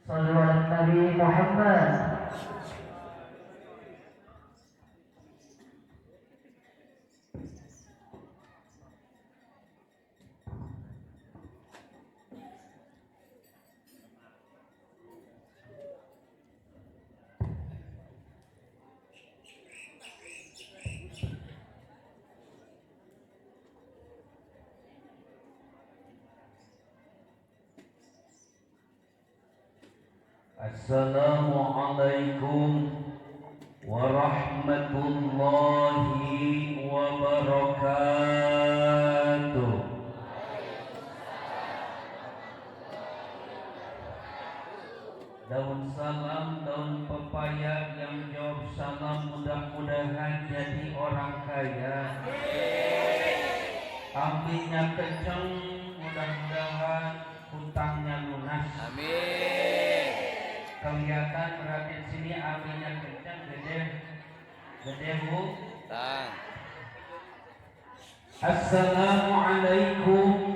Sallu ala Nabi Muhammad. Assalamualaikum warahmatullahi wabarakatuh. Daun salam, daun pepaya yang jawab salam mudah-mudahan jadi orang kaya. Aminnya kenceng, mudah-mudahan hutangnya lunas. Amin. Kelihatan berarti sini aminnya kencang, gede bu. Tang. Assalamualaikum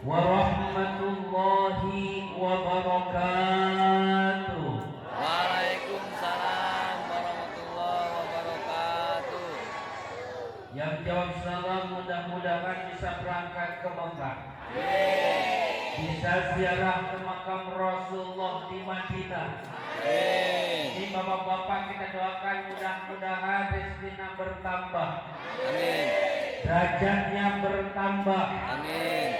warahmatullahi wabarakatuh. Waalaikumsalam warahmatullahi wabarakatuh. Yang jawab salam mudah-mudahan bisa berangkat ke Mekah. Bisa ziarah ke makam Rasulullah di Madinah. Ini bapak-bapak kita doakan mudah-mudahan rezekinya bertambah. Amin. Derajatnya bertambah. Amin.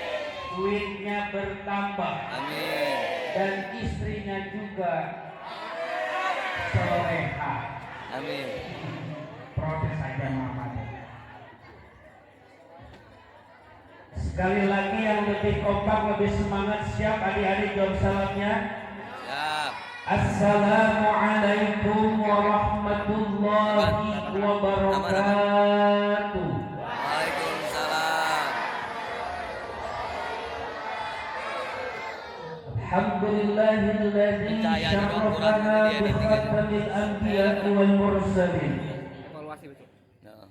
Duitnya bertambah. Amin. Dan istrinya juga soleha. Amin. Protes saja Muhammad. Sekali lagi yang lebih kompak, lebih semangat, siap adik-adik jawab salamnya. Siap. Assalamualaikum warahmatullahi wabarakatuh. Waalaikumsalam. Alhamdulillahilladzi syarafana bi khatamil anbiya'i wal mursalin.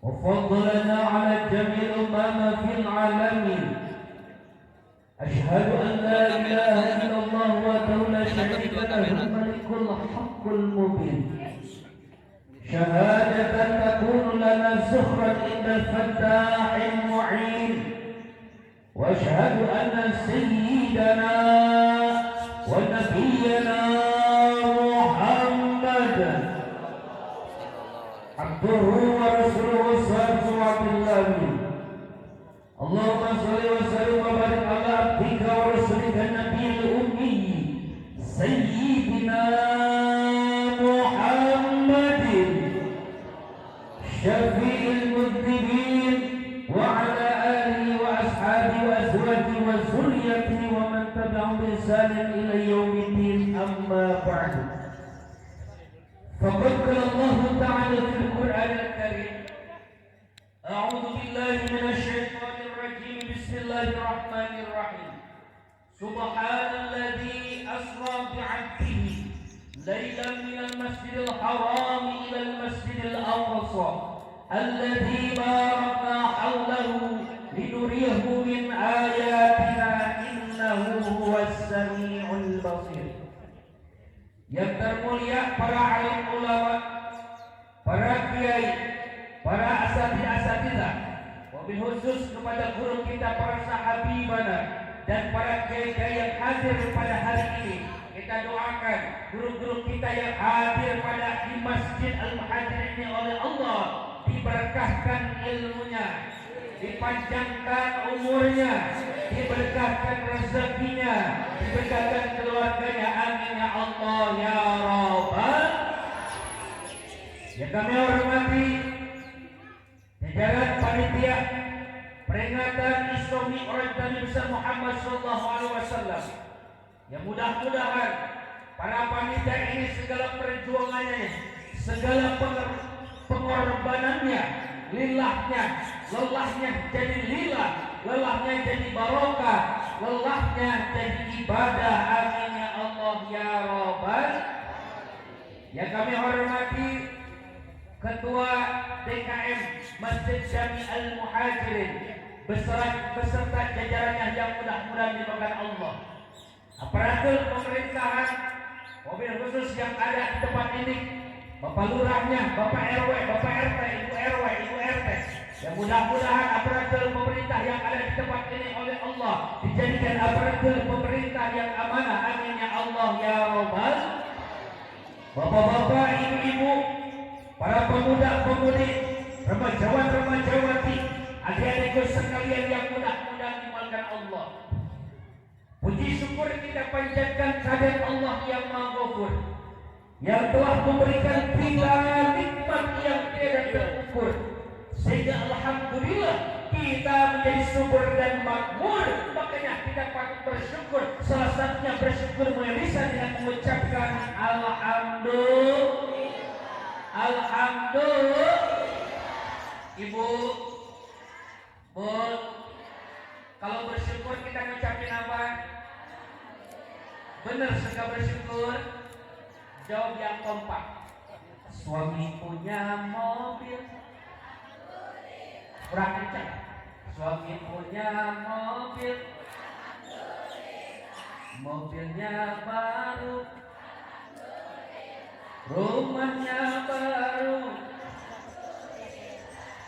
وفضلنا على جميع الأمم في العالمين. أشهد أن لا إله إلا الله وحده لا شريك له الملك الحق المبين. شهادة تكون لنا زخرا عند الفتاح المعين. وأشهد أن سيدنا ونبينا محمد عبده ورسوله صلوات الله. اللهم صل وسلم وبارك على عبدك ورسولك النبي الأمي سيدنا محمد شفيع المذنبين وعلى آله وأصحابه وأزواجه وذريته ومن تبعهم بإحسان إلى يوم الدين. أما بعد، فقد قال الله تعالى في القرآن الكريم: أعوذ بالله من الشيطان الرجيم. بسم الله الرحمن الرحيم. سبحان الذي أسرى بعبده ليلا من المسجد الحرام إلى المسجد الأقصى الذي باركنا حوله لنريه من آياتنا إنه هو السميع البصير. Yang termulia para alim ulama, para kiai, para asatidah, wabil khusus kepada guru kita para sahabibana dan para kiai-kiai yang hadir pada hari ini. Kita doakan guru-guru kita yang hadir pada di Masjid Al-Muhajirin ini oleh Allah diberkahkan ilmunya, dipanjangkan umurnya, diberkahkan rezekinya, diberkahkan keluarganya. Amin ya Allah ya Rabbal. Yang kami hormati jajaran panitia peringatan Isra Mi'raj Nabi besar Muhammad sallallahu alaihi wasallam. Yang mudah-mudahan para panitia ini segala perjuangannya, segala pengorbanannya, lilahnya, lelahnya jadi lilah, lelahnya jadi barokah, lelahnya jadi ibadah. Amin ya Allah ya Rabbal. Yang kami hormati Ketua DKM Masjid Jami Al-Muhajirin beserta jajarannya yang mudah-mudahan diberkahi Allah. Aparatur pemerintahan mobil khusus yang ada di tempat ini, Bapak Lurahnya, Bapak RW, Bapak RT, Ibu RW, Ibu RT. Ya mudah-mudahan aparatur pemerintah yang ada di tempat ini oleh Allah dijadikan aparatur pemerintah yang amanah. Amin ya Allah ya Rabbal. Bapak-bapak, ibu-ibu, para pemuda-pemudi, remajawan-remajawati, adik-adikku sekalian yang mudah-mudahan dimakan Allah. Puji syukur kita panjatkan kehadirat Allah yang Maha Ghafur, yang telah memberikan kita nikmat yang tidak terukur, sehingga alhamdulillah kita menjadi subur dan makmur. Makanya kita patut bersyukur. Salah satunya bersyukur melalui lisan dengan mengucapkan alhamdulillah. Alhamdulillah. Ibu, Bu, kalau bersyukur kita ngucapin apa? Benar suka bersyukur. Jawab yang kompak. Suami punya mobil. Kurang kencang. Suami punya mobil. Mobilnya baru. Rumahnya baru.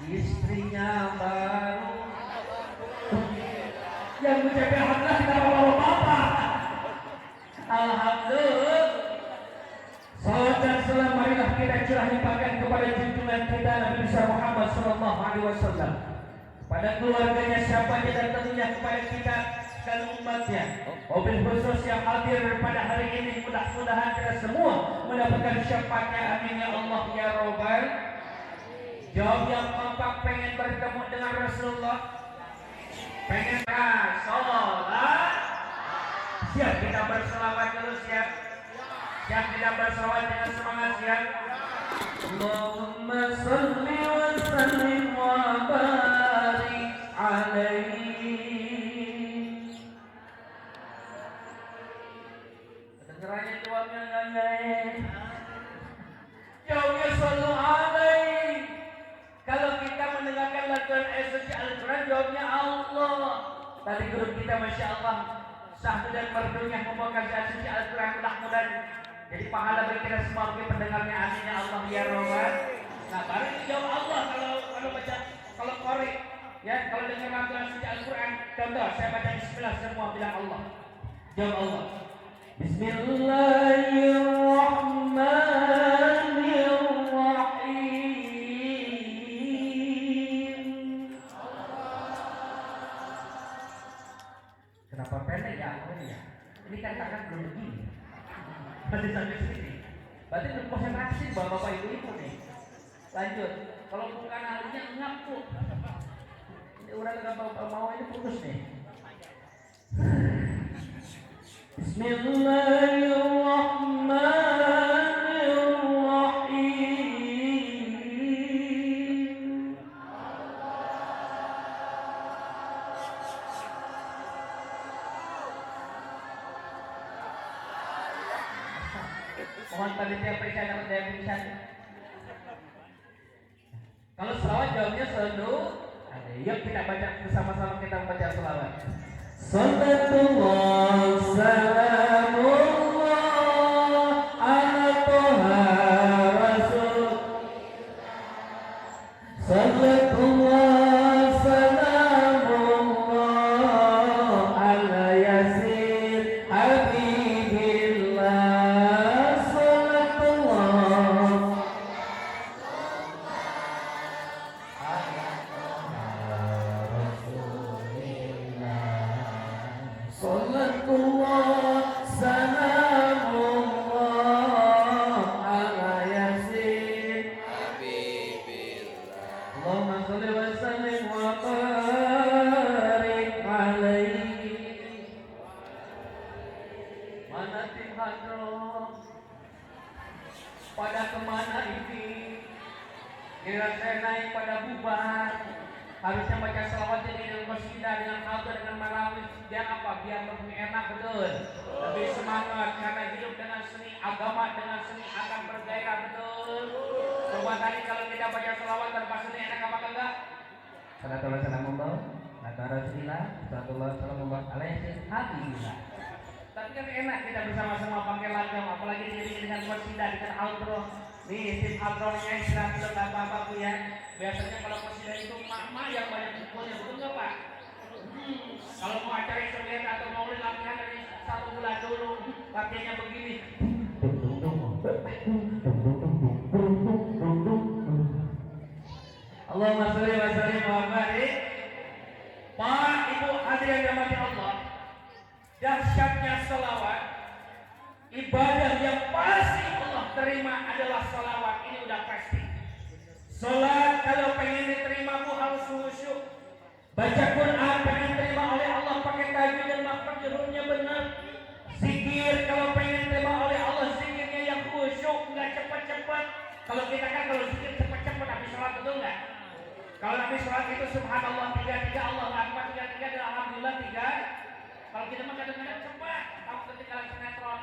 Istrinya baru. Yang menjaga alhamdulillah kita bapak-bapak. Alhamdulillah. Salawat dan salam marilah kita curah limpahkan kepada junjungan kita Nabi besar Muhammad sallallahu alaihi wasallam, pada keluarganya, siapanya dan tentunya kepada kita dan umatnya. Mobil khusus yang hadir pada hari ini mudah-mudahan kita semua mendapatkan syafaatnya. Amin ya Allah ya Rabbal. Jawab yang kompak. Pengen bertemu dengan Rasulullah, pengen sholat. Siap kita berselawat dulu, siap. Siap kita berselawat dengan semangat, siap. Allahumma salli wa sallim wa barik alaihi. Kedengarannya jawabnya nyanyi. Jawabnya sallu alaihi. Kalau kita mendengarkan laguan suci Al-Quran, jawabnya Allah. Tadi guru kita Masya Allah sahdu dan merdunya membawakan suci Al-Quran, mudah-mudahan jadi pahala bagi kita semua bagi pendengarnya. Amin ya Allah ya Rabbal. Nah baru dijawab Allah kalau baca, kalau korek ya, kalau dengar laguan suci Al-Quran. Contoh saya baca bismillah, semua bilang Allah. Jawab Allah. Bismillahirrahmanirrahim. Kenapa pendek ya akhirnya ya? Ini kan tangan belum begini. Masih sampai sini. Berarti untuk konsentrasi bapak-bapak ibu-ibu nih. Lanjut. Kalau bukan ahlinya ngaku. Ini orang nggak mau ini putus nih. Bismillahirrahmanirrahim. Mohon panitia periksa dapat daya pingsan. Kalau selawat jawabnya selalu. Yuk kita baca bersama-sama, kita membaca selawat. Sallallahu salamullah ala toha rasul. Sallallahu salamullah ala yasin habibillah. Pada kemana ini? Giliran saya naik pada bubar. Harusnya baca selawat ini dengan qasidah, dengan khalqah, dengan marawis. Biar apa? Biar lebih enak, betul. Lebih semangat karena hidup dengan seni agama, dengan seni akan bergairah, betul. Coba tadi kalau kita baca selawat tanpa seni enak apa enggak? Sallallahu alaihi wasallam, sallallahu alaihi wasallam alaihi habibillah. Tapi kan enak kita bersama-sama pakai lagam, apalagi diiringi dengan qasidah dengan outro. Nih tim outro-nya istirahat dulu apa-apa Bu ya. Biasanya kalau qasidah itu mama yang banyak pukulnya, betul nggak Pak? Kalau mau acara isolasi atau mau latihan dari 1 bulan dulu, latihannya begini. Allahumma sholli wa sallim wa barik. Pak, Ibu hadirin yang dirahmati Allah, dahsyatnya salawat, ibadah yang pasti Allah terima adalah salawat. Ini udah pasti. Salat kalau pengen diterima Bu harus khusyuk. Baca Quran pengen terima oleh Allah pakai tajwid dan makhraj hurufnya benar. Zikir kalau pengen terima oleh Allah zikirnya yang khusyuk, nggak cepat-cepat. Kalau kita kan kalau zikir cepat-cepat habis salat, betul nggak? Kalau habis salat itu subhanallah 33, Allah akbar 33, dan alhamdulillah 3. Kalau kita mah kadang-kadang cepat, kamu ketinggalan sinetron.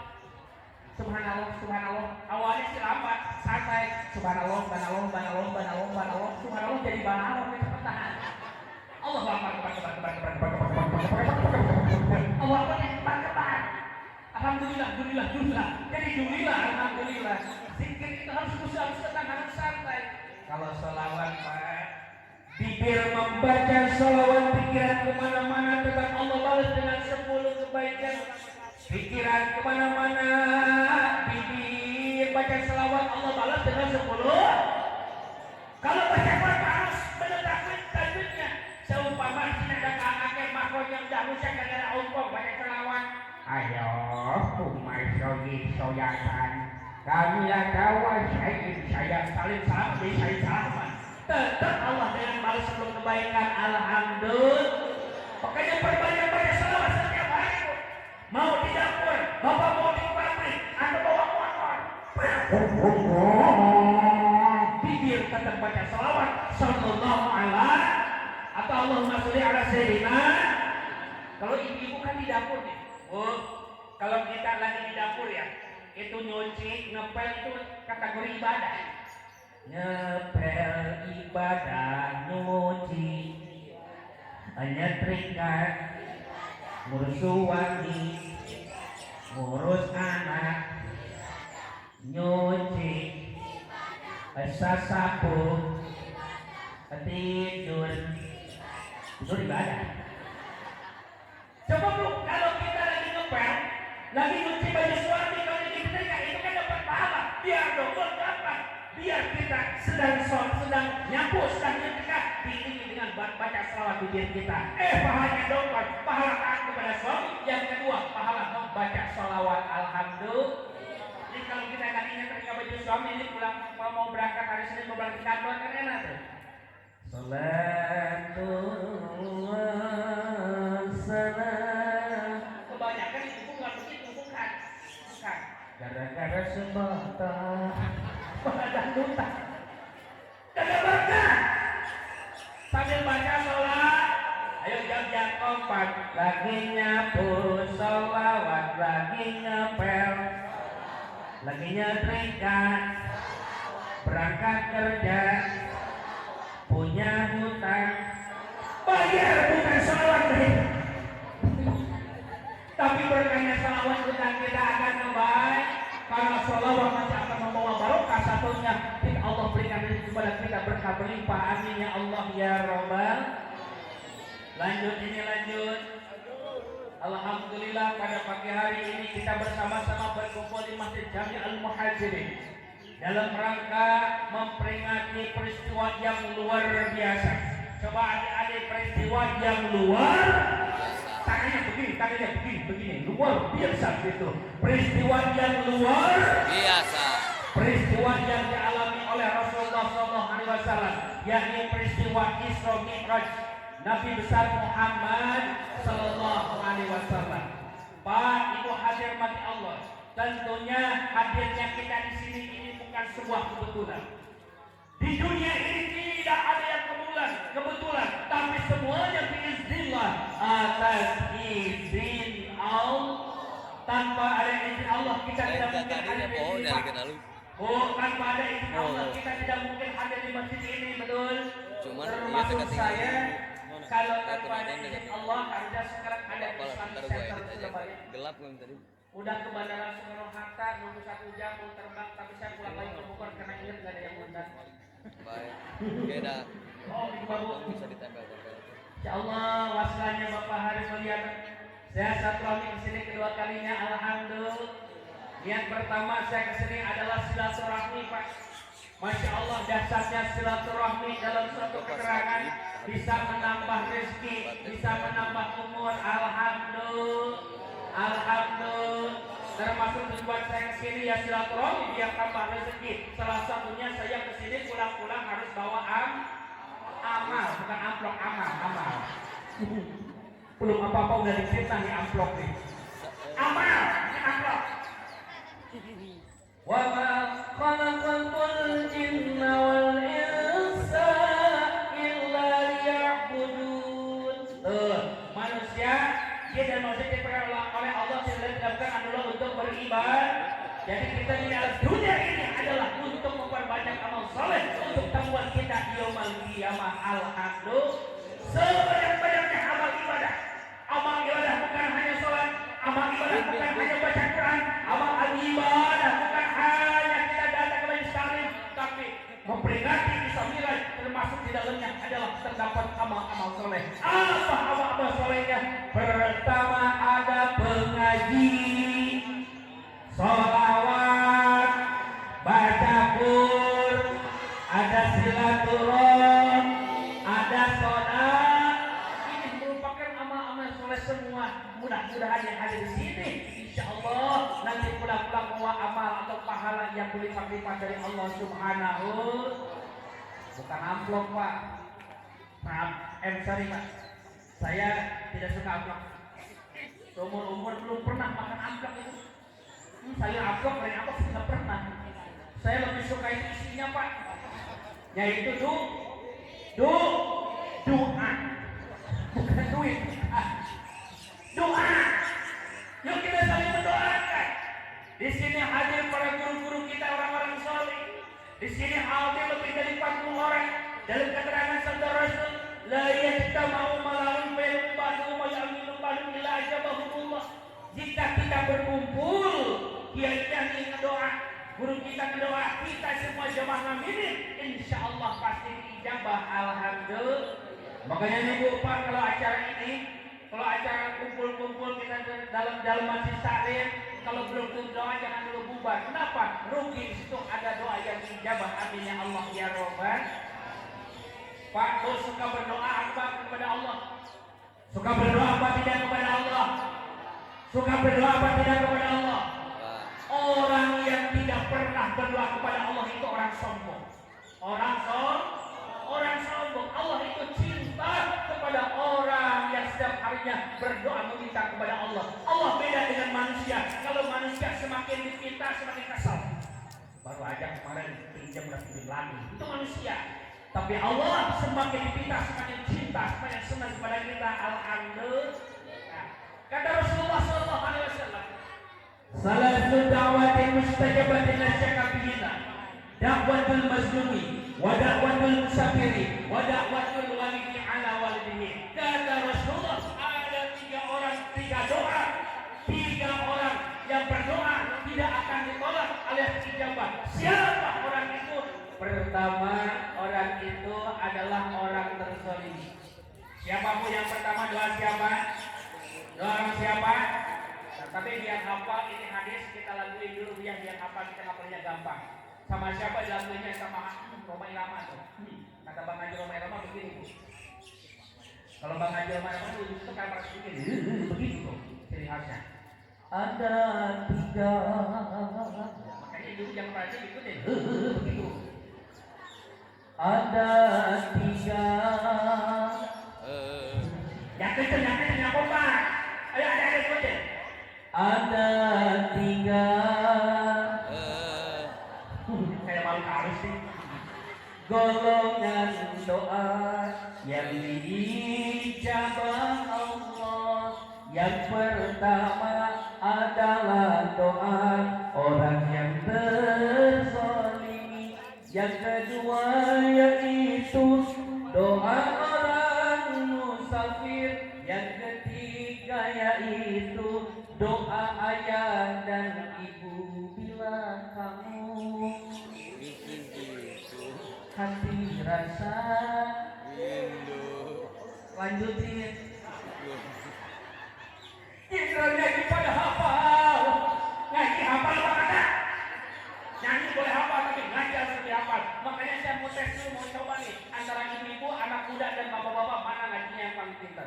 Subhanallah, subhanallah. Awalnya sih lambat, santai. Subhanallah, subhanallah, subhanallah, subhanallah, subhanallah, subhanallah jadi banallah kita pertahan. Allah akbar, Allah akbar. Alhamdulillah, alhamdulillah, alhamdulillah. Jadi alhamdulillah, alhamdulillah. Zikir itu harus khusyuk, harus tenang, harus santai. Kalau sholawat Pak, bibir membaca sholawat, pikiran kemana-mana, tetap Allah balas dengan 10 kebaikan. Pikiran kemana-mana, bibir baca sholawat, Allah balas dengan 10. Kalau baca Quran harus benar tajwidnya. Seumpama sini ada kakek makhluk yang dahulu saya gara-gara ongkong baca sholawat. Ayo, umay sogi soyakan. Kami tahu saya saling salam, saya salaman. Tetap Allah dengan balas 10 kebaikan. Alhamdulillah. Pokoknya perbanyak baca sholawat setiap hari. Mau di dapur, bapak mau di pabrik, atau bawa motor. Bibir tetap baca sholawat. Sallallahu alaihi atau Allahumma sholli ala sayyidina. Kalau ibu-ibu kan di dapur nih. Oh, kalau kita lagi di dapur ya, itu nyuci, ngepel itu kategori ibadah. Ngepel ibadah, nyuci, nyetrika, ngurus suami, ngurus anak, nyuci, sasapu, tidur, itu ibadah. Coba Bu, kalau kita lagi ngepel, lagi nyuci baju suami, kalau disetrika, itu kan dapat pahala. Biar double dapat, biar kita sedang nyapu, sedang nyetrika, diiringi dengan baca sholawat bibir kita. Pahalanya double, pahala taat kepada suami. Yang kedua, pahala membaca sholawat alhamdulillah. Jadi kalau kita lagi nyetrika baju suami, ini pulang mau berangkat hari Senin, mau berangkat kantor kan enak tuh. Salatullah salam. Kebanyakan itu nggak begitu, bukan. Gara-gara sebentar pada duta kagak berkah. Sambil baca sholat, ayo jam-jam kompak, lagi nyapu sholawat, lagi ngepel, lagi nyetrika, berangkat kerja, punya hutang, bayar bukan sholawat deh. Tapi berkahnya sholawat hutang kita akan membaik. Karena sholawat masih akan membawa barokah. Satunya Allah berikan kepada kita berkah berlimpah. Amin ya Allah ya Rabbal. Lanjut. Alhamdulillah pada pagi hari ini kita bersama-sama berkumpul di Masjid Jami Al-Muhajirin dalam rangka memperingati peristiwa yang luar biasa. Coba adik-adik, peristiwa yang luar tangannya begini, luar biasa gitu. Peristiwa yang luar Biasa. peristiwa yang dialami oleh Rasulullah SAW, yakni peristiwa Isra Mi'raj Nabi besar Muhammad SAW. Pak, Ibu hadir mati Allah. Tentunya hadirnya kita di sini ini bukan sebuah kebetulan. Di dunia ini tidak ada yang kebetulan, tapi semuanya biiznillah, atas izin Allah. Tanpa ada izin Allah kita tidak mungkin hadir di sini. Tanpa ada izin Allah kita tidak mungkin hadir di masjid ini, betul? Cuman termasuk saya kalau tanpa ada izin Allah harusnya sekarang ada Apalah, Islamic ntar gua Center edit aja. Surabaya. Gelap belum tadi? Udah ke Bandara Soekarno Hatta nunggu 1 jam mau terbang, tapi saya pulang lagi ke Bogor karena ingat nggak ada yang undang. Baik. Oke dah. Oh, ini baru. Bisa ditempel-tempel. Insya Allah wasilanya Bapak Hari Mulyana. Saya silaturahmi kesini kedua kalinya, alhamdulillah. Yang pertama saya kesini adalah silaturahmi, Pak. Masya Allah dahsyatnya silaturahmi dalam suatu keterangan bisa menambah rezeki, bisa menambah umur. Alhamdulillah, alhamdulillah. Termasuk tujuan saya kesini ya silaturahmi biar tambah rezeki. Salah satunya saya kesini pulang-pulang harus bawa amal, bukan amplop, amal. Belum apa-apa udah difitnah nih amplop nih. Amal, ini amplop. Wa ma khalaqatul jinna wal insa illa liya'budun. Manusia dia dan manusia dipilih oleh Allah dilahirkan adalah untuk beribadah. Jadi kita di alam dunia ini adalah untuk memperbanyak amal soleh untuk tamuan kita yaumul qiyamah. Alhamdulillah. Sebanyak-banyaknya amal ibadah. Amal ibadah bukan hanya sholat, amal ibadah bukan hanya baca Quran, amal ibadah bukan hanya kita datang ke majelis taklim, tapi memperingati Isra Mi'raj termasuk di dalamnya adalah terdapat amal-amal soleh. Apa amal-amal solehnya? Pertama ada pengaji, sholawat, baca Qur'an, ada silaturahim, ada sodat. Ini merupakan amal-amal soleh semua. Mudah-mudahan yang ada di sini, insya Allah nanti pulang-pulang bawa amal atau pahala yang berlipat-lipat dari Allah Subhanahu. Bukan amplop, Pak. Maaf, sorry, Pak. Saya tidak suka amplop. Umur belum pernah makan amplop itu. Saya amplop dari apa sih nggak pernah. Saya lebih suka itu isinya, Pak. Yaitu doa, bukan duit. Doa. Yuk kita saling mendoakan. Di sini hadir para guru-guru kita, orang-orang soleh. Di sini hadir lebih dari 40 orang. Dalam keterangan sabda Rasul, la yajtama'u mala'un bainal ba'du wa ya'minu ba'du illa ajabahumullah. Jika kita berkumpul, kiai yang ngedoa, guru kita ngedoa, kita semua jemaah ngaminin, insya Allah pasti diijabah. Alhamdulillah. Makanya nih Bu Pak, kalau acara ini, kalau acara kumpul-kumpul kita dalam masjid taklim, kalau belum doa jangan dulu bubar. Kenapa? Rugi di situ ada doa yang diijabah. Amin ya Allah ya Robbal. Pak, Bu suka berdoa apa kepada Allah? Suka berdoa apa tidak kepada Allah? Suka berdoa apa tidak kepada Allah? Orang yang tidak pernah berdoa kepada Allah itu orang sombong. Orang sombong. Allah itu cinta kepada orang yang setiap harinya berdoa meminta kepada Allah. Allah beda dengan manusia. Kalau manusia semakin dipinta semakin kesal. Baru aja kemarin pinjam lagi. Itu manusia. Tapi Allah semakin dipinta semakin cinta, semakin senang kepada kita. Alhamdulillah. Kata Rasulullah SAW, salatu da'watin mustajabatin lasyaka bihina, da'watul mazlumi, wa da'watul musafiri, wa da'watul walidi ala walidihi. Kata Rasulullah, ada 3 doa, 3 orang yang berdoa tidak akan ditolak alias ijabah. Siapa orang itu? Pertama, orang itu adalah orang terzalimi. Siapa Bu yang pertama? Doa siapa? Doa orang siapa? Nah, tapi biar hafal ini hadis kita laguin dulu biar hafal, kita hafalnya gampang. Sama siapa dilaguinnya? Sama Roma Irama tuh. Kata Bang Haji Roma Irama begini Bu. Kalau Bang Haji Roma Irama tuh itu kan harus begini, begitu tuh ciri khasnya. Ada 3. Makanya dulu yang rajin ikutin begitu. Ada 3. Yang kenceng yang kompak. Ayo ada ikutin. Ada 3. Kayak malu harus sih. Golongan doa yang diijabah Allah. Yang pertama adalah doa orang yang terzalimi. Yang kedua yaitu doa orang biasa. Windu. Lanjutin. Israel ngaji pada hafal. Ngaji hafal apa kata? Nyanyi boleh hafal tapi ngaji harus lebih hafal. Makanya saya mau tes dulu, mau coba nih antara ibu-ibu, anak muda dan bapak-bapak mana ngajinya yang paling pintar.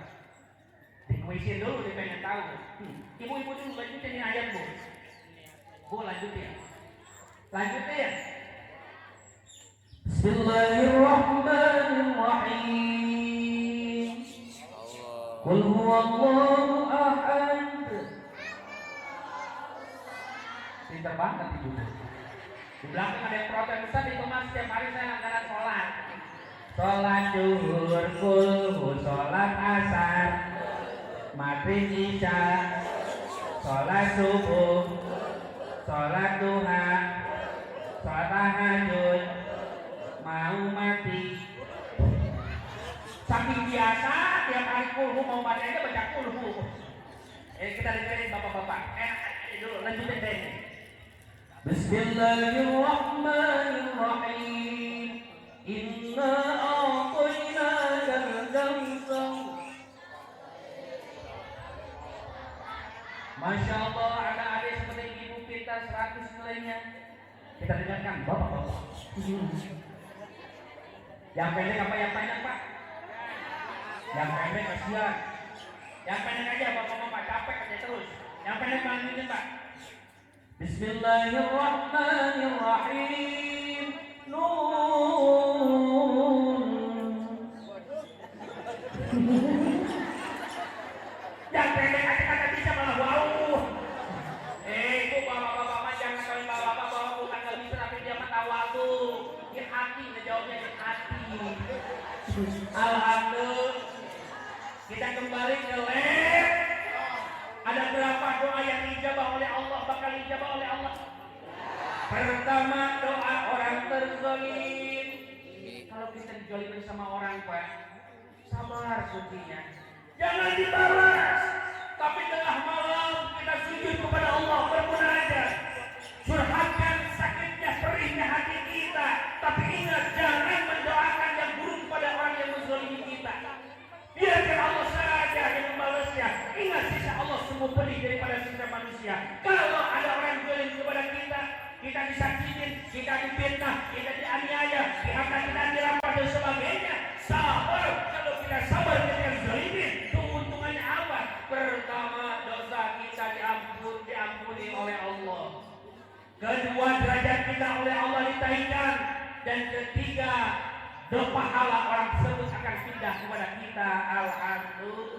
Dikuisin dulu, dia pengen tahu. Ibu-ibu dulu lanjutin ini ayat bu. Bu lanjutin. Lanjutin. Bismillahirrahmanirrahim. Qul huwallahu ahad. Pinter banget ibu. Di belakang ada yang protes, Ustaz itu mas setiap hari saya langganan sholat. Sholat zuhur, kulhu, sholat asar, maghrib isya, sholat subuh, sholat duha, sholat tahajud, mau mati. Saking biasa tiap hari kulhu mau bacanya baca kulhu. Kita dengerin bapak-bapak. Dulu lanjutin deh. Bismillahirrahmanirrahim. Inna a'tainaka al-kautsar. Masya Allah, ada adik seperti ibu kita 100 nilainya. Kita dengarkan bapak-bapak. Yang pendek apa yang panjang pak? Yang pendek kasihan. Yang pendek aja bapak-bapak, capek aja terus. Yang pendek lanjutin pak. Bismillahirrahmanirrahim. Nun. Yang pendek aja kata bisa malah wow. Itu bapak-bapak jangan kalian bapak-bapak bahwa bukan gak bisa tapi dia matawa tuh. Di hati, ngejawabnya di hati. Alhamdulillah. Kita kembali ke lab. Ada berapa doa yang dijabah oleh Allah, bakal dijabah oleh Allah? Pertama, doa orang terzalim. Kalau kita dijolimin sama orang, Pak, sabar kuncinya. Jangan dibalas. Tapi tengah malam kita sujud kepada Allah, bermunajat. Curhatkan sakitnya, perihnya hati kita. Tapi ingat, jangan mendoakan yang buruk pada orang yang menzalimi kita. Biarkan Allah saja yang membalasnya. Ingat sisa Allah sungguh pedih daripada sisa manusia. Kalau ada orang zalim kepada kita, kita disakitin, kita difitnah, kita dianiaya, harta kita dirampas dan sebagainya. Sabar. Kalau kita sabar ketika zalimin, keuntungannya apa? Pertama, dosa kita diampuni oleh Allah. Kedua, derajat kita oleh Allah ditaikkan. Dan ketiga, pahala orang tersebut akan pindah kepada kita. Alhamdulillah.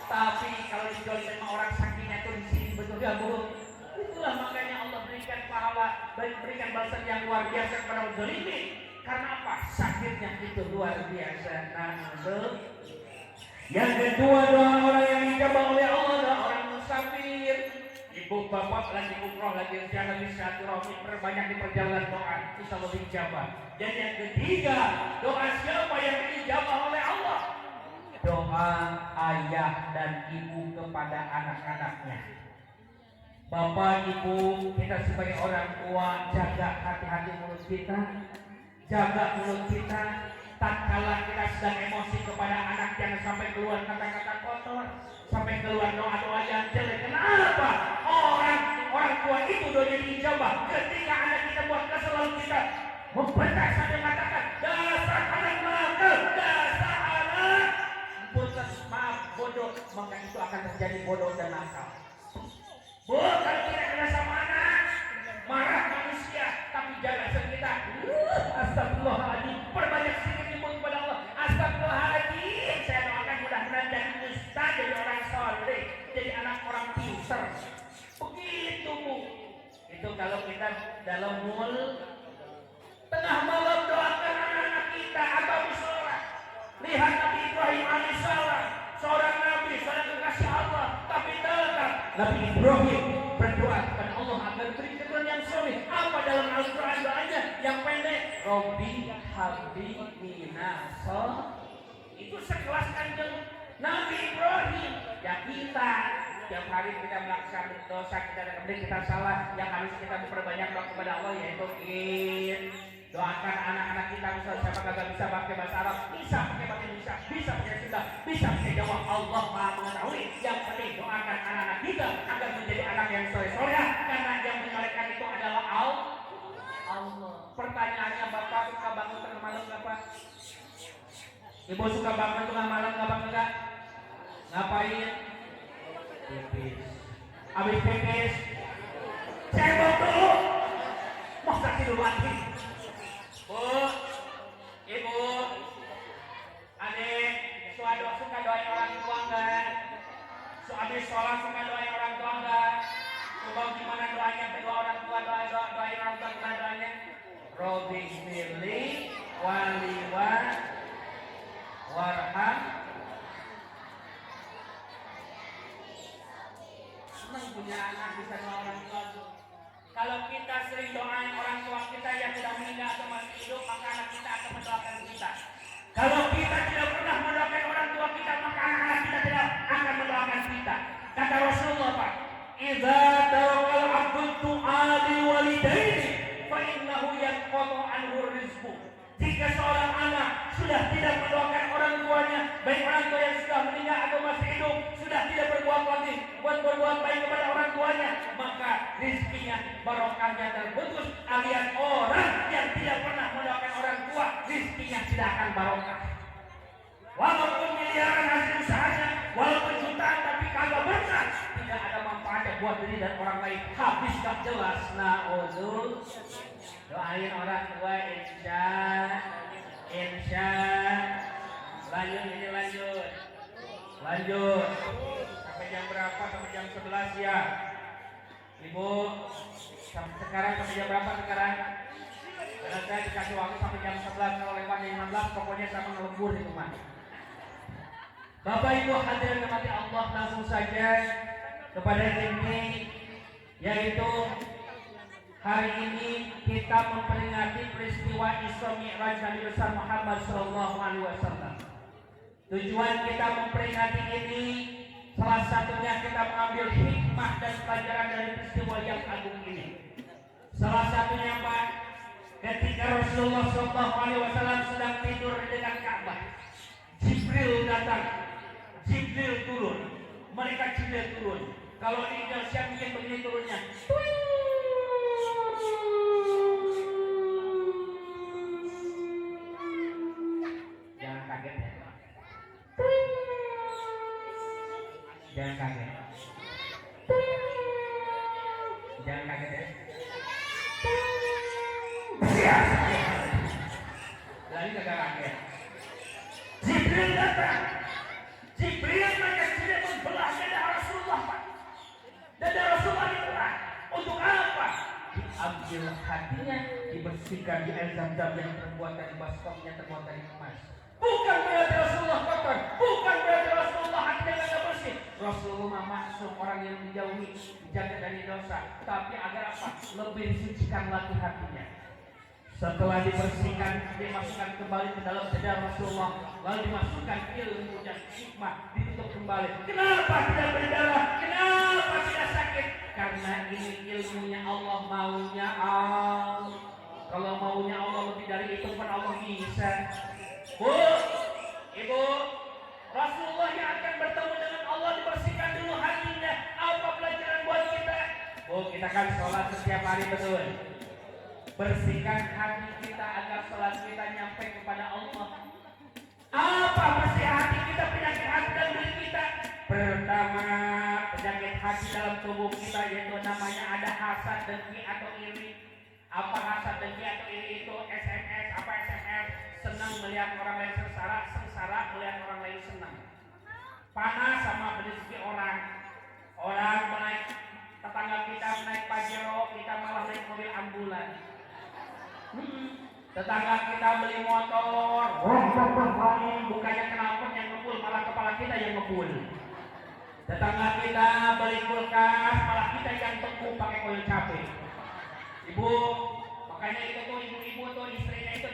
Tapi kalau dijolimi sama orang sakitnya tuh di sini betul gak buruk. Itulah makanya Allah berikan pahala, berikan balasan yang luar biasa kepada orang zalimi. Karena apa? Sakitnya itu luar biasa. Yang kedua, doa orang yang dijabah oleh Allah adalah orang musafir. Ibu bapak lagi umroh, lagi jalan di silaturahmi, perbanyak di perjalanan doa, insya Allah dijabah. Dan yang ketiga, doa siapa yang dijabah oleh Allah? Doa ayah dan ibu kepada anak-anaknya. Bapak, ibu, kita sebagai orang tua jaga hati-hati mulut kita, jaga mulut kita. Tatkala kita sedang emosi kepada anak, jangan sampai keluar kata-kata kotor, sampai keluar doa-doa yang jelek. Kenapa? Orang tua itu doanya dijabah. Ketika anak kita buat kesal lalu kita membentak sampai mengatakan dasar anak nakal, dasar anak putus, maaf bodoh, maka itu akan terjadi bodoh dan nakal. Bu, kalau kita kena sama anak, marah manusia, tapi jaga kita. Astagfirullahaladzim, perbanyak sedikit nyebut kepada Allah. Astagfirullahaladzim, saya doakan mudah-mudahan jadi ustaz, jadi orang soleh, jadi anak orang pintar. Begitu bu. Itu kalau kita dalam mul tengah malam doakan anak-anak kita atau sholat. Lihat Nabi Ibrahim alaihissalam, seorang nabi, seorang kekasih Allah, tapi tetap Nabi Ibrahim berdoa kepada Allah agar beri keturunan yang soleh. Apa dalam Al-Quran doanya? Yang pendek, Robbi habli minas sholihin. Itu sekelas kanjeng Nabi Ibrahim. Ya kita tiap hari kita melaksanakan dosa kita dan kemudian kita salah, yang harus kita memperbanyak doa kepada Allah, yaitu Doakan anak-anak kita, misal siapa kagak bisa pakai bahasa Arab, bisa pakai bahasa Indonesia, bisa pakai Sunda, bisa pakai Jawa. Allah Maha mengetahui. Yang penting doakan anak-anak kita agar menjadi anak yang soleh-soleh, karena yang menyolehkan itu adalah Allah. Pertanyaannya, Bapak suka bangun tengah malam nggak Pak? Ibu suka bangun tengah malam nggak Pak? Enggak? Ngapain? Pipis. Habis pipis, cebok dulu. Mau tidur lagi. Bu, ibu, adik, suka doain orang tua enggak? Habis sholat suka doain orang tua enggak? Coba gimana doanya kedua orang tua, doain orang tua, gimana doanya? Robi firli waliwa warham. Senang punya anak bisa doa orang tua. Kalau kita sering doain orang tua kita yang sudah meninggal atau masih hidup, maka anak kita akan mendoakan kita. Kalau kita tidak pernah mendoakan orang tua kita, maka anak-anak kita tidak akan mendoakan kita. Kata Rasulullah, Pak, "Idza tarakal abdu tu'ali walidaini, fa innahu yanqatu anhu rizqu." Jika seorang anak sudah tidak mendoakan orang tuanya, baik orang tua yang sudah meninggal atau masih hidup, sudah tidak berbuat baik kepada orang tuanya, maka rizkinya, barokahnya terputus. Alias orang yang tidak pernah mendoakan orang tua, rizkinya tidak akan barokah. Walaupun miliaran hasil usahanya, walaupun jutaan, tapi kagak berkah, tidak ada manfaatnya buat diri dan orang lain. Habis gak jelas. Na'udzubillah. Doain orang tua, insya. Lanjut. Sampai jam berapa? Sampai jam 11 ya. Ibu, sekarang sampai jam berapa sekarang? Karena saya dikasih waktu sampai jam 11, kalau lewat jam 16 pokoknya saya ngelembur di rumah. Bapak Ibu hadirin dirahmati Allah, langsung saja kepada ini, yaitu hari ini kita memperingati peristiwa Isra Mi'raj Nabi besar Muhammad SAW. Tujuan kita memperingati ini, salah satunya kita mengambil hikmah dan pelajaran dari peristiwa yang agung ini. Salah satunya Pak, ketika Rasulullah SAW sedang tidur di dekat Ka'bah, Jibril datang, Jibril turun. Kalau di Indonesia mungkin begini turunnya. Jangan kaget ya. Jangan kaget ya. Lagi kagak kaget. Jibril datang. Jibril membelah dada Rasulullah, Pak. Dada Rasulullah dibelah. Untuk apa? Diambil hatinya, dibersihkan di air zam-zam yang terbuat dari baskomnya, terbuat dari emas. Bukan berarti Rasulullah kotor, bukan berarti Rasulullah hatinya tidak bersih. Rasulullah maksud orang yang dijauhi, dijaga dari dosa, tapi agar apa? Lebih disucikan lagi hatinya. Setelah dibersihkan, dimasukkan kembali ke dalam dada Rasulullah, lalu dimasukkan ilmu dan hikmah, ditutup kembali. Kenapa tidak berdarah? Kenapa tidak sakit? Karena ini ilmunya Allah, maunya Allah. Kalau maunya Allah lebih dari itu pun Allah bisa. Bu, Ibu, Rasulullah yang akan bertemu dengan Allah dibersihkan dulu hatinya. Apa pelajaran buat kita? Bu, kita kan sholat setiap hari, betul. Bersihkan hati kita agar sholat kita nyampe kepada Allah. Apa bersih hati kita, penyakit hati dalam diri kita? Pertama, penyakit hati dalam tubuh kita yaitu namanya ada hasad, dengki atau iri. Apa hasad, dengki atau iri itu? SMS, apa SMS? Senang melihat orang lain sengsara melihat orang lain senang. Panas sama rezeki orang. Orang menaik, tetangga kita naik Pajero, kita malah naik mobil ambulan. Tetangga kita beli motor, bukannya knalpot yang ngebul, malah kepala kita yang ngebul. Tetangga kita beli kulkas, malah kita yang teguh pakai koil cabai. Ibu, makanya itu tuh ibu-ibu tuh istrinya itu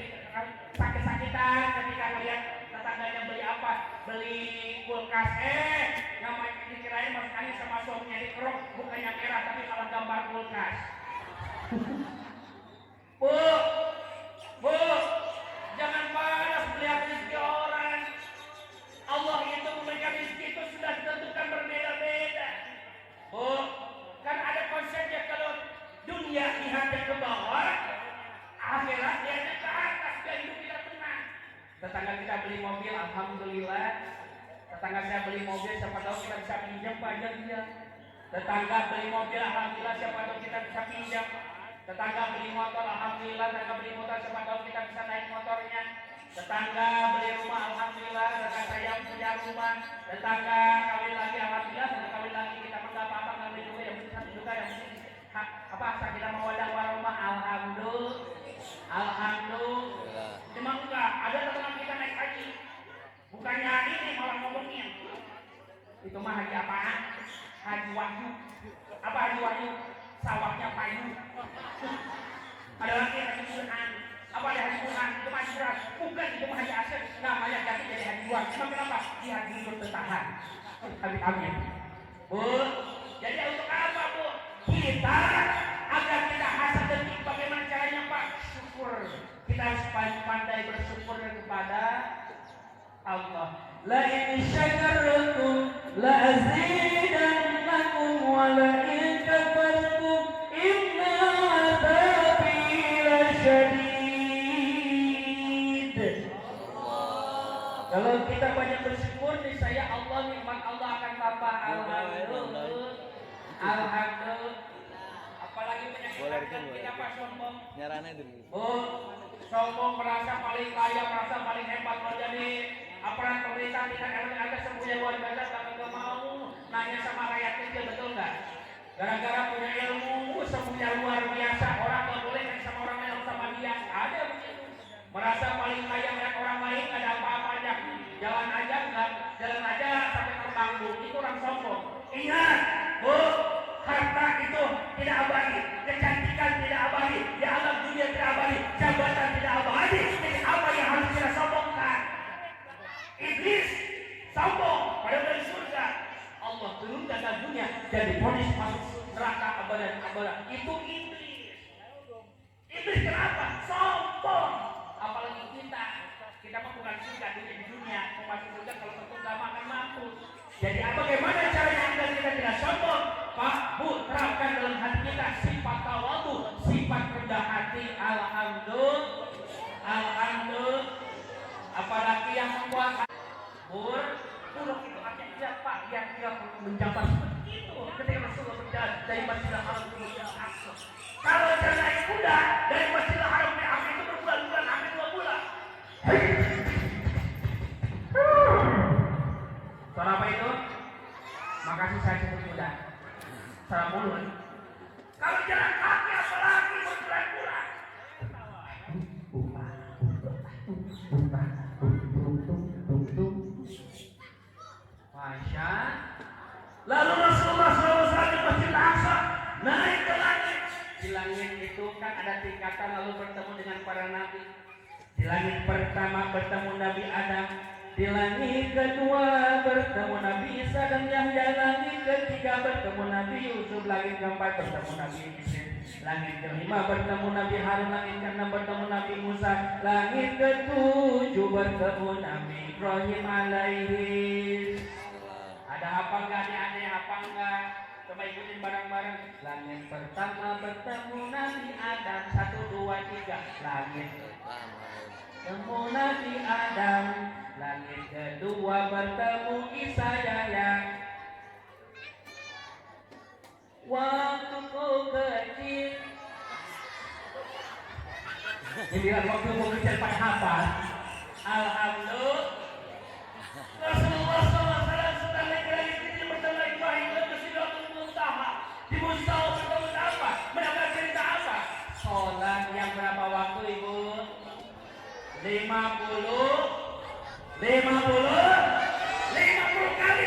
sakit-sakitan ketika melihat tetangganya beli apa, beli kulkas, namanya dikirain Mas Ani sama suaminya dikerok, bukannya merah tapi malah gambar kulkas. Bu, kita beli mobil, alhamdulillah. Tetangga saya beli mobil, siapa tahu kita bisa pinjam pajak dia. Tetangga beli mobil, alhamdulillah, siapa tahu kita bisa pinjam. Tetangga beli motor, alhamdulillah. Tetangga beli motor, siapa tahu kita bisa naik motornya. Tetangga beli rumah, alhamdulillah. Tetangga saya punya rumah. Tetangga kawin lagi, alhamdulillah. Tetangga kawin lagi, kita enggak apa-apa, enggak beli juga, yang penting satu juga, yang penting apa asal kita mau wadang warumah, alhamdulillah. Alhamdulillah. Cuma enggak, ada teman kita naik haji. Bukannya ini malah ngomongin. Itu mah haji apaan? Haji Wahyu. Apa haji Wahyu? Sawahnya payu. Ada lagi haji Burhan. Apa ada haji Burhan? Itu mah haji beras. Bukan, itu mah haji Asep. Namanya ganti jadi haji Burhan. Cuma kenapa? Dia haji bertahan. Amin. Bu, jadi untuk apa bu? Kita agar kita hasad detik bagaimana caranya Pak? Syukur. Kita harus pandai bersyukur kepada Allah. La in syakartum la azidannakum wa la in kafartum inna adzabi lasyadid. Kalau kita banyak bersyukur, niscaya Allah, nikmat Allah akan tambah. Alhamdulillah. Alhamdulillah. Apalagi penyakit kita Pak sombong. Nyarane dulu. Sombong, merasa paling kaya, merasa paling hebat. Jadi aparat pemerintah tidak ada semuanya luar biasa, tapi nggak mau nanya sama rakyat kecil, betul nggak? Gara-gara punya ilmu semuanya luar biasa, orang nggak boleh nanya sama orang lain sama dia. Ada begitu. Merasa paling kaya melihat orang lain, nggak ada apa-apanya. Jalan aja sampai terbang bu. Itu orang sombong. Ingat, bu, harta itu tidak abadi, kecantikan tidak abadi, di alam dunia tidak abadi, jabatan tidak abadi. Jadi apa yang harus kita sombongkan? Iblis sombong pada dari surga. Allah turunkan ke dunia jadi ponis masuk neraka abadan. Itu iblis. Iblis kenapa? Sombong. Apalagi kita mah bukan surga di dunia. Mau masuk surga kalau tentu nggak makan mampu. Jadi bagaimana caranya agar kita tidak sombong? Pak, Bu, terapkan dalam hati kita sifat tawadhu, sifat rendah hati. Alhamdulillah. Apalagi yang membuat buruk itu artinya Pak, yang dia menjabat seperti itu. Ketika Rasulullah berjalan dari Masjidil Haram ke Masjidil Aqsa. Kalau dia naik kuda dari Masjidil Haram ke Aqsa itu berbulan-bulan, hampir 2 bulan. Suara apa itu? Makasih saya sebut kuda. Suara mulut. Kalau jalan kaki apalagi berbulan-bulan. Masya. Lalu Rasulullah SAW di Masjid Al-Aqsa naik ke langit. Di langit itu kan ada tingkatan, lalu bertemu dengan para nabi. Di langit pertama bertemu Nabi Adam. Di langit kedua bertemu Nabi Isa dan Yahya. Langit ketiga bertemu Nabi Yusuf. Langit keempat bertemu Nabi Idris. Langit kelima bertemu Nabi Harun. Langit keenam bertemu Nabi Musa. Langit ketujuh bertemu Nabi Ibrahim alaihi. Ada apa enggak? Ada apa enggak? Coba ikutin bareng-bareng. Langit pertama bertemu Nabi Adam. 1, 2, 3. Langit bertemu Nabi Adam. Langit kedua bertemu Isa Yahya. Waktu kau kecil. Ini waktu kau kecil pada hafal. Alhamdulillah. Rasulullah SAW sudah naik ke langit kecil bersama Ibrahim ke Sidratul Muntaha. Di Mustafa bertemu apa? Mendapat cerita apa? Sholat yang berapa waktu ibu? 50 kali.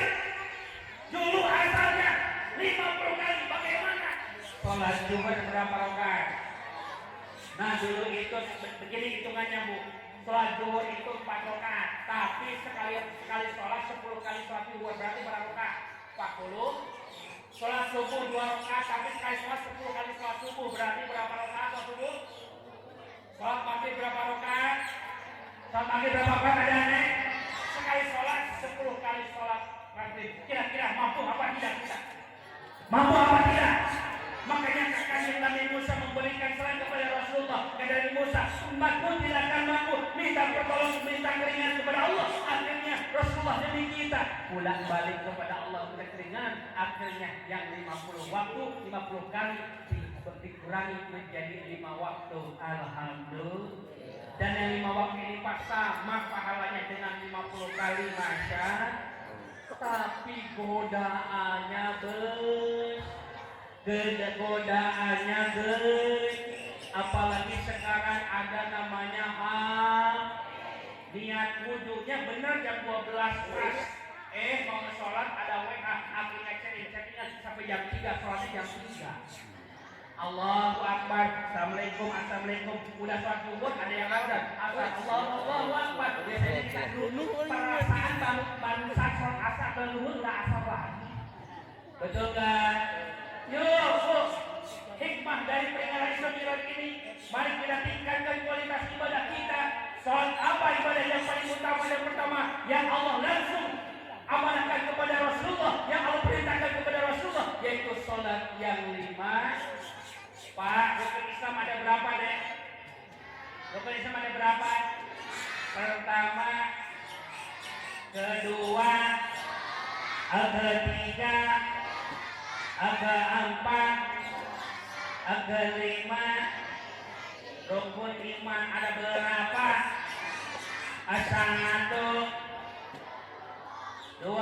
Dulu asalnya 50 kali. Bagaimana? Sholat Jumat berapa rakaat? Nah dulu itu begini hitungannya bu. Sholat zuhur itu 4 rakaat. Tapi sekali sholat 10 kali sholat zuhur berarti berapa rakaat? 40. Sholat subuh 2 rakaat. Tapi sekali sholat 10 kali sholat subuh berarti berapa rakaat sholat subuh? Sholat maghrib berapa rakaat? Sholat maghrib berapa rakaat ada aneh? Sekali sholat 10 kali sholat maghrib. Kira-kira mampu apa tidak kita? Mampu apa tidak? Makanya kakaknya Nabi Musa memberikan salam kepada Rasulullah. Kata Nabi Musa, umatmu tidak akan mampu minta pertolongan, minta keringanan kepada Allah. Akhirnya Rasulullah demi kita pulang balik kepada Allah minta keringanan. Akhirnya yang 50 waktu 50 kali dikurangi menjadi 5 waktu. Alhamdulillah. Dan yang 5 waktu ini pas sama pahalanya dengan 50 kali, Masya. Tapi godaannya godaannya apalagi sekarang ada namanya niat wudhunya benar jam 12 pas. Mau sholat ada WA, akhirnya chattingan sampai jam 3, sholatnya jam 3. Allahu Akbar, Assalamualaikum, Assalamualaikum. Udah sholat zuhur, ada yang laudan. Allahu Akbar. Biasanya kita dulu perasaan baru saat sholat asar dan zuhur udah asar lagi. Betul kan? Yuk, hikmah dari peringatan Isra Mi'raj ini, mari kita tingkatkan kualitas ibadah kita. Sholat apa ibadah yang paling utama? Yang pertama, yang Allah langsung amanahkan kepada Rasulullah, yang Allah perintahkan kepada Rasulullah, yaitu sholat yang 5. Pak, rukun Islam ada berapa, Dek? Rukun Islam ada berapa? Pertama, kedua, ketiga, keempat, kelima. Rukun iman ada berapa? 1, 2,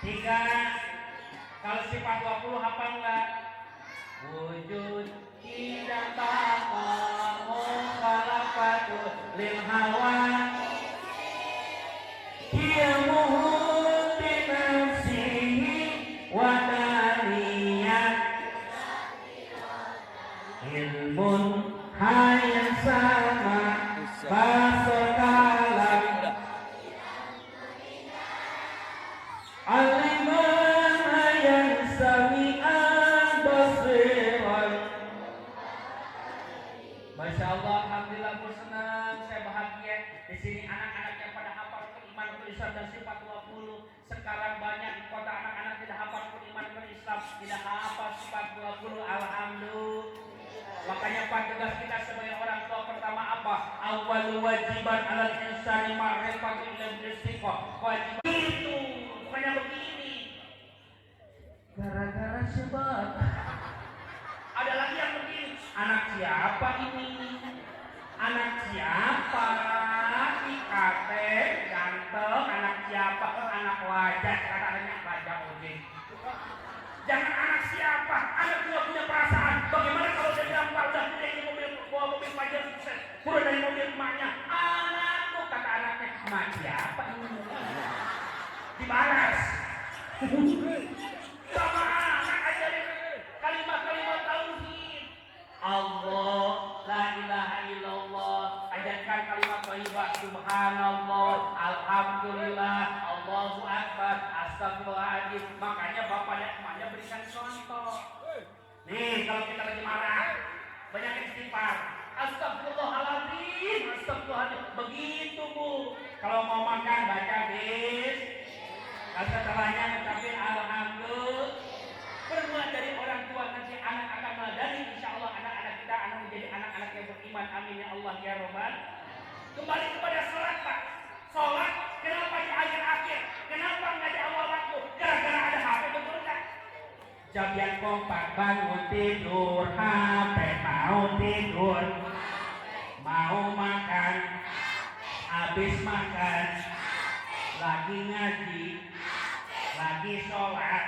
3. Kalau sifat 20 hafal enggak? Wujud tidak bakal mukhalafatul lil hawa kiamuhu binafsihi wa daniyat ilmun hayat sama basokalam aliman hayat sami'an basiran. Masya Allah, alhamdulillah, aku senang, saya bahagia. Di sini anak-anak yang pada hafal iman Islam dan sifat 20. Sekarang banyak di kota anak-anak tidak hafal iman Islam, tidak hafal sifat 20. Alhamdulillah. Makanya tugas kita sebagai orang tua pertama apa? Awal wajiban alal insani ma'rifatu ilal istiqah. Wajib itu, bukannya begini. Gara-gara sebab. Ada lagi yang begini. Anak siapa ini? Anak siapa? IKT, ganteng. Anak siapa? Anak wajah. Katanya wajah ojek. Jangan anak siapa, anak juga punya perasaan. Bagaimana kalau dia bilang Pak udah punya ini mobil, bawa mobil Pajero sukses, turun dari mobil emaknya, anakku, kata anaknya, emak siapa ini? Dibalas. Sama anak ajarin kalimat-kalimat tauhid. Allah, la ilaha illallah. Ajarkan kalimat thayyibah, subhanallah, alhamdulillah, Allahu akbar, astagfirullahaladzim. Makanya bapak dan emaknya berikan contoh. Nih, kalau kita lagi marah, banyak istighfar. Astagfirullahaladzim, astagfirullahaladzim. Begitu, Bu. Kalau mau makan baca bis. Kalau setelahnya mengucapkan alhamdulillah. Berbuat dari orang tua, nanti anak akan meladani. Insya Allah anak-anak kita akan menjadi anak-anak yang beriman. Amin ya Allah ya Rabbal. Kembali kepada sholat, Pak. Sholat kenapa di akhir-akhir? Kenapa nggak di awal waktu? Gara-gara ada HP, betul nggak? Jabian kompak, bangun tidur, HP mau tidur, mau makan, habis makan, lagi ngaji, lagi sholat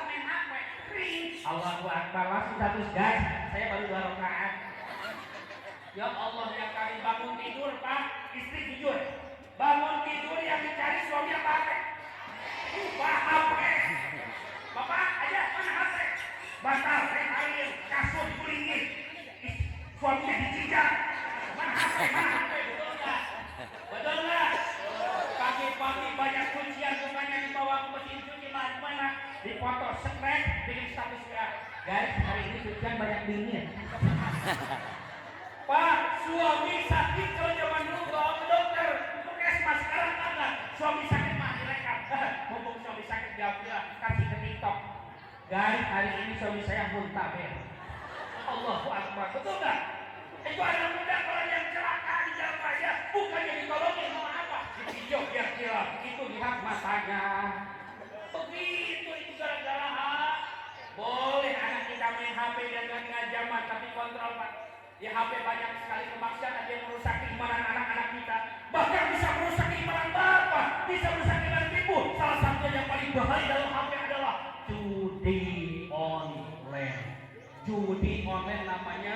main HP, kering. Allahu Akbar, langsung status guys, saya baru 2 rakaat. Ya Allah yang kali bangun tidur, Pak, istri jujur, bangun tidur yang dicari suami apa HP? HP. Bapak aja mana HP? Bantal, air, kasur digulingin, suaminya dijijak. Mana HP? Betul nggak? Betul nggak? Pagi-pagi banyak kuncian bukannya dibawa ke mesin cuci mana? Dipoto, sekrek, bikin status ya. Guys, hari ini cucian banyak dingin. Pak, suami sakit kalau zaman dulu bawa ke dokter, puskesmas. Sekarang enggak. Suami sakit mah direkam. Mumpung suami sakit bilang kasih ke TikTok. Guys, hari ini suami saya muntaber. Allahu Akbar, betul nggak? Itu anak muda kalau yang Boleh anak kita main HP dan tengah zaman, tapi kontrol Pak. Di HP banyak sekali kemaksiatan, ada yang merusak keimanan anak-anak kita. Bahkan bisa merusak keimanan bapak, bisa merusak keimanan ibu. Salah satu yang paling bahaya dalam HP adalah judi online. Judi online namanya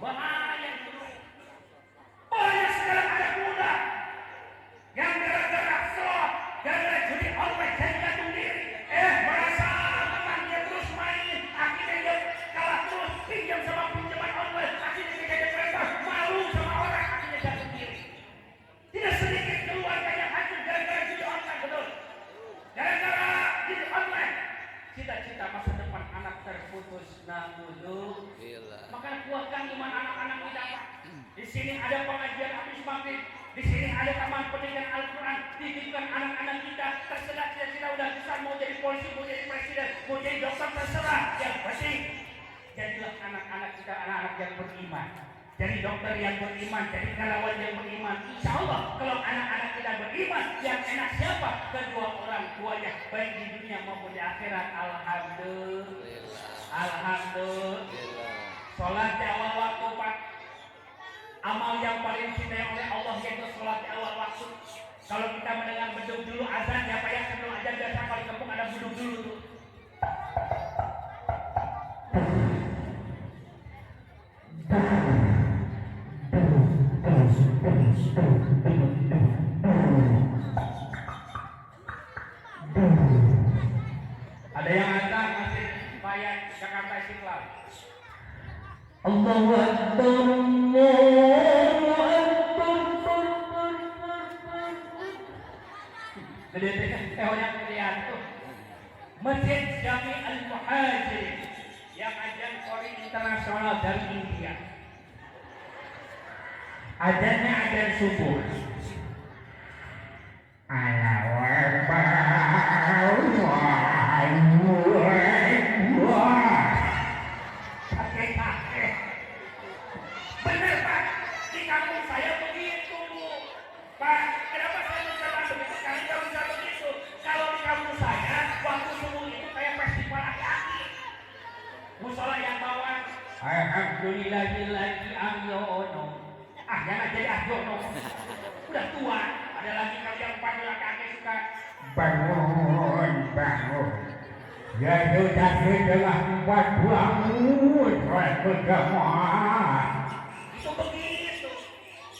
bahaya itu. Banyak sekarang anak muda yang gara-gara slot, gara-gara judi online jadi gantung diri. Merasa menang dia terus main, akhirnya dia kalah terus, pinjam sama pinjaman online, akhirnya dia jadi depresi, malu sama orang, akhirnya gantung diri. Tidak sedikit keluarga yang hancur gara-gara judi online, betul. Gara-gara judi online, cita-cita masa depan anak terputus. Maka kuatkan iman anak-anak kita Pak. Di sini ada pengajian habis maghrib, di sini ada taman pendidikan Al-Quran. Titipkan anak-anak kita, terserah cita-cita udah besar, mau jadi polisi, mau jadi presiden, mau jadi dokter, terserah. Yang penting jadilah anak-anak kita anak-anak yang beriman. Jadi dokter yang beriman, jadi karyawan yang beriman. Insya Allah kalau anak-anak kita beriman, yang enak siapa? Kedua orang tuanya, baik di dunia maupun di akhirat. Alhamdulillah. Alhamdulillah. Sholat di awal waktu Pak. Amal yang paling dicintai oleh Allah yaitu sholat di awal waktu. Kalau kita mendengar beduk dulu azan ya Pak ya, sebelum azan biasa kalau di kampung ada beduk dulu tuh. Ada yang azan masih bayar Jakarta Istiqlal. Allahu Akbar, Allahu Akbar. Gede yang kalian tuh. Masjid Jami Al-Muhajir yang azan Qori internasional dari India. Azannya azan subuh. Allahu Akbar, Allahu Akbar. Benar Pak, di kampung saya begitu Pak. Kenapa saya mencoba begitu? Karena nggak bisa begitu. Kalau di kampung saya, waktu subuh itu kayak festival aki-aki. Musola yang bawa Alhamdulillahilladzi ahyono. Jangan jadi ahyono. Udah tua. Ada lagi kalau yang panggil kakek suka bangun, bangun. Ya sudah telah membuat bangun, berjamaah. Itu begitu.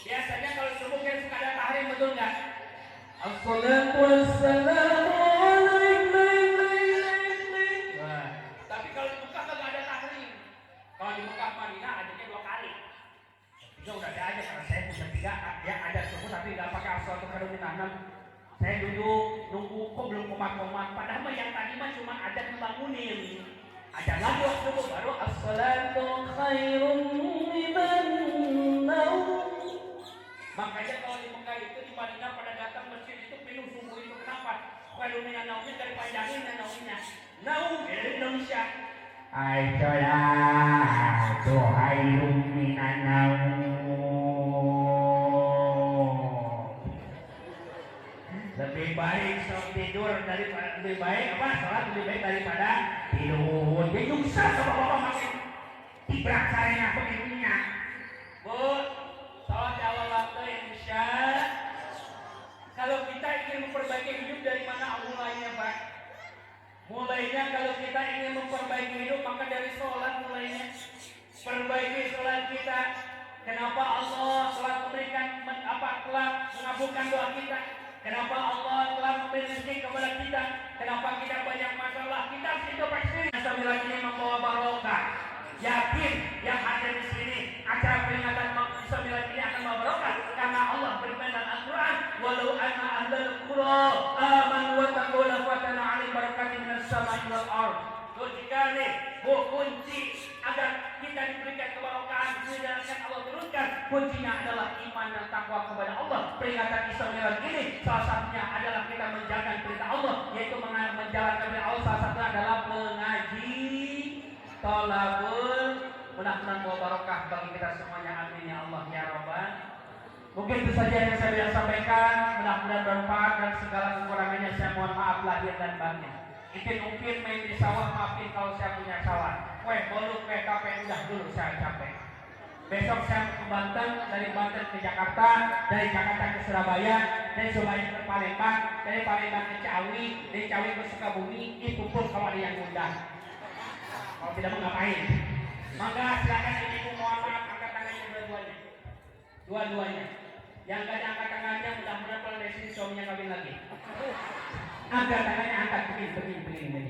Biasanya kalau subuh kan suka ada tahrim, betul nggak? Assalatu wassalamu alaikum. Tapi kalau di Mekah nggak ada tahrim. Kalau di Mekah Madinah adanya 2 kali. Tiga udah ada aja karena saya punya 3. Ya ada subuh tapi nggak pakai assalatu khairum. Saya duduk nunggu kok belum komat-komat. Padahal mah yang tadi mah cuma ada ngebangunin. Ada lagi waktu itu baru as-salatu khairum minan naum. Makanya kalau di Mekah itu di Madinah pada datang masjid itu penuh subuh itu kenapa? Khairum minan naumnya dari panjangin naumnya. Naum dari Indonesia. As-salatu khairum minan naum. Lebih baik tidur daripada lebih baik apa sholat lebih baik daripada tidur. Dia nyungsar sama bapak makin tibrak sarenya begininya. Bu, sholat awal waktu Insya. Kalau kita ingin memperbaiki hidup dari mana mulainya Pak? Mulainya kalau kita ingin memperbaiki hidup maka dari sholat mulainya. Perbaiki sholat kita. Kenapa Allah telah memberikan telah mengabulkan doa kita? Kenapa Allah telah memberi rezeki kepada kita? Kenapa kita banyak masalah? Kita harus introspeksi. Sambil ini membawa barokah. Yakin yang ada di sini acara peringatan Sambil ini akan membawa barokah karena Allah berfirman dalam Al-Quran, walau anna ahlal qura amanu wa taqaw la fatana 'alaihim barakatin minas sama'i wal ardh. Jika nih kunci agar kita diberikan kebarokahan yang Allah turunkan, kuncinya adalah iman dan takwa kepada Allah. Peringatan Isra Mi'raj ini salah satunya adalah kita menjalankan perintah Allah, yaitu menjalankan perintah Allah. Salah satunya adalah mengaji tolabul. Mudah-mudahan bawa barokah bagi kita semuanya. Amin ya Allah ya Rabbal. Mungkin itu saja yang saya bisa sampaikan. Mudah-mudahan bermanfaat dan segala kekurangannya saya mohon maaf lahir dan batin. Mungkin main di sawah, maafin kalau saya punya salah. Boluk kape udah dulu saya capek. Besok saya ke Banten, dari Banten ke Jakarta, dari Jakarta ke Surabaya, dari Surabaya ke Palembang, dari Palembang ke Ciawi, dari Ciawi ke Sukabumi. Itu pun kalau ada yang undang. Kalau tidak mau ngapain? Maka silakan ibu mohon maaf angkat tangannya dua-duanya. Dua-duanya. Yang gak ada angkat tangannya mudah-mudahan kalau dari sini suaminya kawin lagi. Angkat tangannya, angkat begini.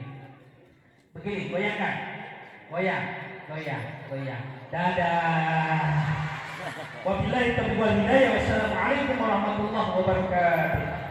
Begini, goyangkan. Goyang. Dadah. Wabillahi taufiq wal hidayah. Wassalamualaikum warahmatullahi wabarakatuh.